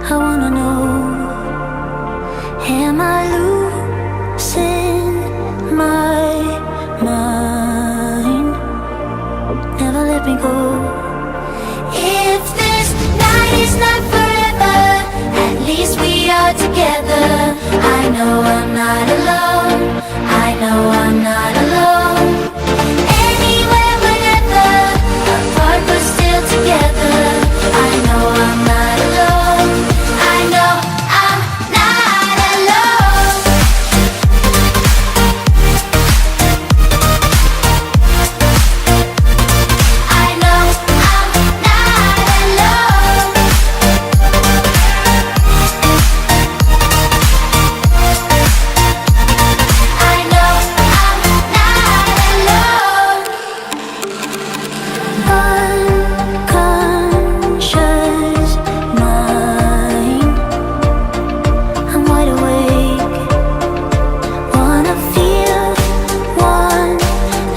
I wanna know, am I losing my mind? Never let me go. If this night is not forever, at least we are together. I know I'm not alone. I know I'm not alone. Anywhere, whenever, apart but still together. I know I'm not alone. I know I'm not alone. I know I'm not alone. I know I'm not alone. Unconscious mind, I'm wide awake. Wanna feel one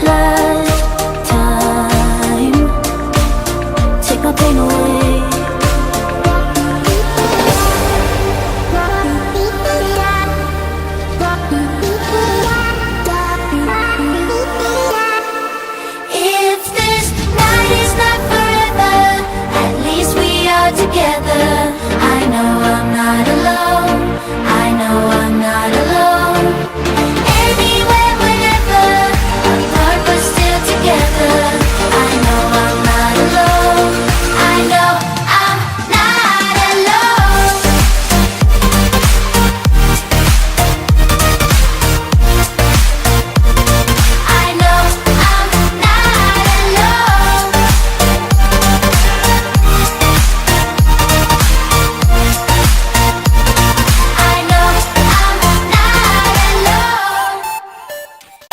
last time. Take my pain away. If this night is not forever, at least we are together. I know I'm not